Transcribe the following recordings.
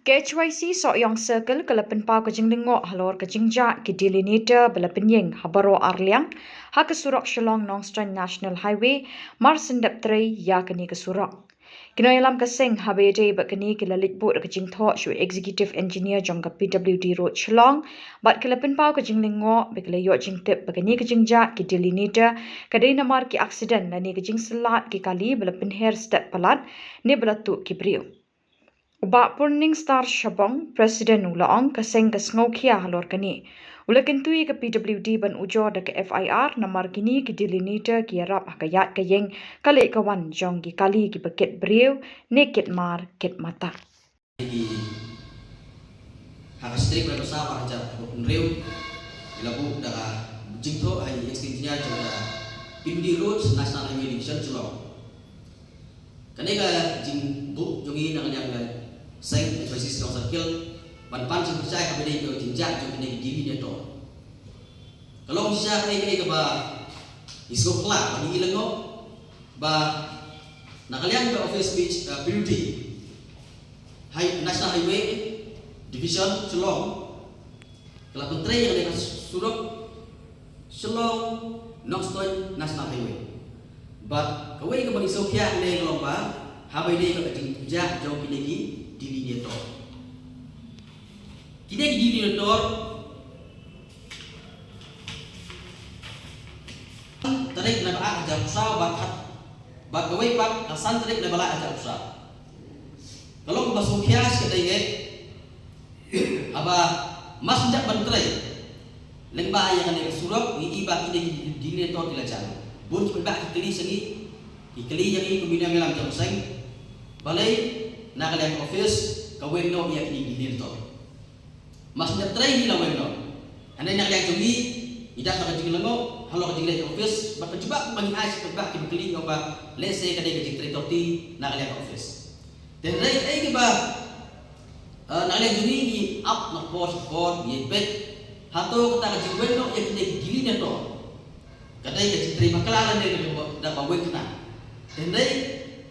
KHYC Sokyong Circle kalapan pau kajing lingok halor kajing ja ki delineator balapan yeng habaro arliang ha kesurok Shillong Nongstrand National Highway mar sendap tray ya kini kesurok. Kinoyalam kasing habede ba kini kilalit bu kajing tho shu executive engineer jong ka PWD Road Shillong bat kalapan pau kajing lingok beklayo jing tip ba kini kajing ja ki delineator kadai namar ki accident na ni kajing selat ki kali balapan hair step palat ni balatu ki brio. Ubak Purning Star Shabong, Presiden Ulaong kaseng kasngaukia halor kani. Ula kentui ke PWD ban ujo da ke FIR namar kini ke delineator ki arap hakayat kayeng kali kawan jong ki kali ki paket beriu ne ket mar ket mata. Hakastrik pada pesawat aja beriu ilabu da jingto ai extensinya juga PWD Road National Highway Division Shillong. Kanega jing bu jongi nang yang Saing ekspedisi Shillong Circle ban pan sing percaya ka bede ko tinjak jo kini diri dia to. Kalau bisa ai ka ba isko kla bagi ilengo ba nakalian ka office speech PWD National Highway Division Shillong kala kontre yang dekat surok Shillong Nongstrand National Highway. Ba kawai ka bagi sokya ne lomba habai de ka tinjak jo kini delineator. Kita delineator tarik na ba aja usaha bat gawai pak kasan tarik na bala aja usaha. Kalau ke masuk kias kita ingat aba mas tidak bantrai lengba yang ada surok ni iba kita delineator dilajar. Bun cepat kali segi kali yang ini kemudian melam jam seng balai nakalian office kawin no yang ini dilihat. Mas nak try ni lawan no. Anda nakalian jumi, tidak nak jengkel lengo, halau jengkel office, bapa coba bagi ais coba kita keli apa, lese kadai jengkel torti nakalian office. Dan rai ke ba nakalian jumi ni up nak board ye bet, hato kata jengkel no yang kita dilihat no. Kadai jengkel makalan dia dapat wek kena. Dan rai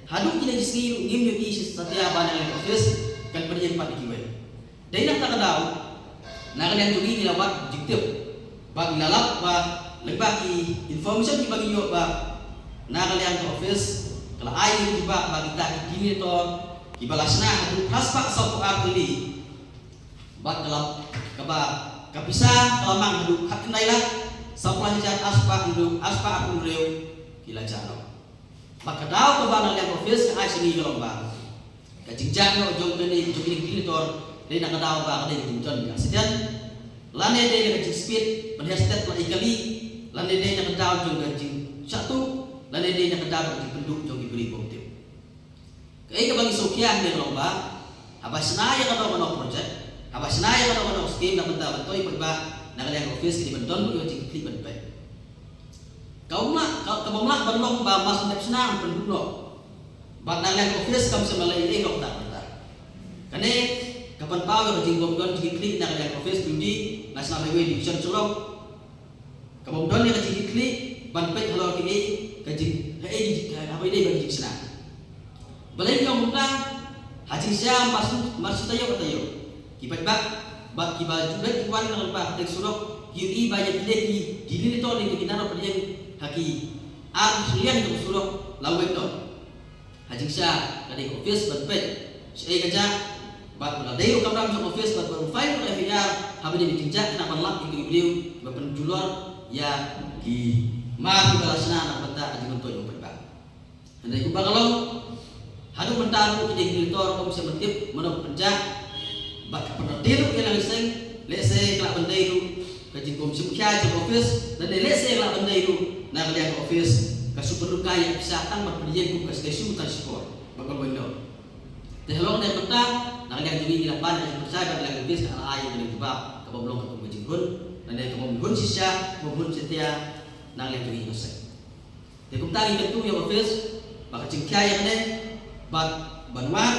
haduk kita jisi ngim yo isi setiap banang office kan pergi empat kiwe. Dai nak tak tahu. Nak kalian tungi dilawat jiktip. Bagi lalap ba lebaki information bagi yo ba nak kalian office kalau air juga bagi tak kini to ibalasna haduk haspak sok akli. Bak kalau kaba kapisa kalau mang haduk hak kendailah saplah jat aspak haduk aspak akun reu kila jano. Maka daw ko ba ng office ka ay sige lomba. Kajingjang no jong kini dilitor dai nakadaw ba kada jinjon ya. Sedyan lane dai ka speed penhastet la ikali lane dai nakadaw jong kajing satu lane dai nakadaw jong penduk jong ibri komtip. Kay ka bagi sokyan ni lomba habas na ya kada no project habas na ya kada no scheme na benta toy pagba nakaliang office kini benton yo jing klip benpe. Kau nak berlong ba mas ndep senang penduduk. Bat nang office kam semalai ini kau tak betul. Kane kapan pau yang jingkom don klik nang office di National Highway Division Shillong. Kamu don yang klik ban pet halor kini kajing di apa ini bagi senang. Balai kau muka haji siam masuk tayo. Kipat bat kibat juga kiwan nang ba tek surok kiri banyak ide di to ni kita ro perjeng haki lian itu surok lawen to hajing sya kadi office berpet saya kerja bat ladai kamram jong office bat file ko FIR habis ditinjak na panlap itu beliau berpenjulur ya ki ma ki balasna na benta ajing to jong berbat andai ku bagalong hadu mentaru ki direktor ko bisa mentip menop penjak bat penadiru yang sing lese kelak bendai tu kajing kom simkya jong office dan lese kelak bendai tu na kalian office kasuperluka yang bisa tang berpergian ke stasiun transport bakal window. Tehlong dan petang na kalian juga dilapan dan percaya pada kalian office ala air dan jebak ke bablong ke pemajingun dan dari kemampuan sisa maupun setia na kalian juga ingin. Jadi kumtari tentu yang office bakal cingkaya yang ne bat banwat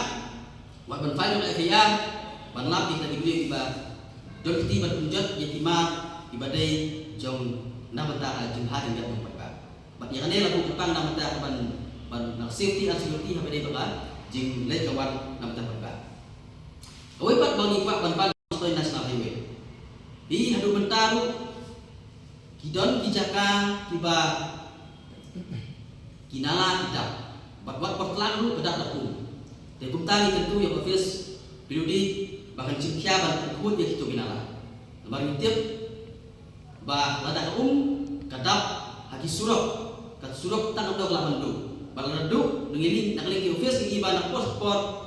wat banfai oleh FIR banlap kita dibeli tiba don kita bertunjuk yatimah ibadai jong na benta jing hadin gat jong pagba. Bat yang ne lagu kepang na benta ban safety and security habade baga jing le kawan na benta pagba. Awai bang ipak ban stoi national highway di hadu bentaru kidon kijaka tiba kinala kita buat portlan lu bedak laku tebum tali tentu yang office piludi bahkan cimkia ban kuat ya kita kinala lembar ngitip ba lada kadap haki surok kat surok tanam dok laman du balang du ngili nakling office ki ba nak pasport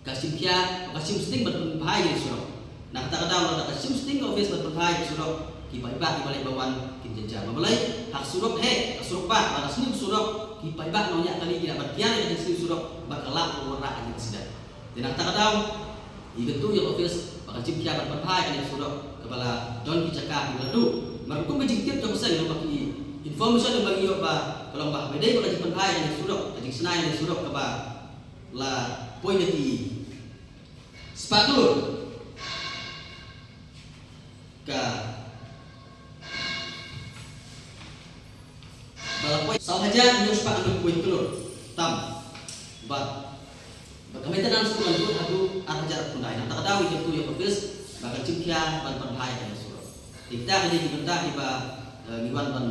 kasim kia kasim sting ban bahaya surok nak kata kada kasim sting office ban bahaya surok ki ba ki balik bawan kin jaja mabalai hak surok he surok ba bala sini surok ki ba nonya kali tidak bagian dari sini surok bakala ora aja sidat dan nak kata itu yang office bakal cimkia ban bahaya kan surok kepala don kicaka ngadu markum bejiktif to saya no bagi information yang bagi apa kalau bah bedai bakal jipan bahaya kan surok kaji senai dan surok ke ba la poin di sepatu ka balapoy sahaja news pak untuk poin telur tam bat maintenance ko lang hadu ang jarak punay nang takadawi itu yang office bakal cimkia ban bahaya kan surok kita ada di benda iba ngiwan ban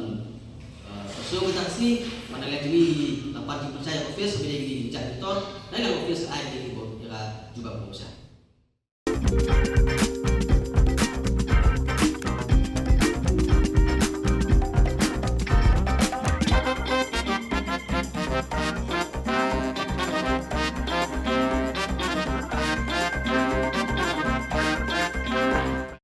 so kita sih mana lagi ni dapat dipercaya office beda di janitor dan office ai di ibu ya juga bisa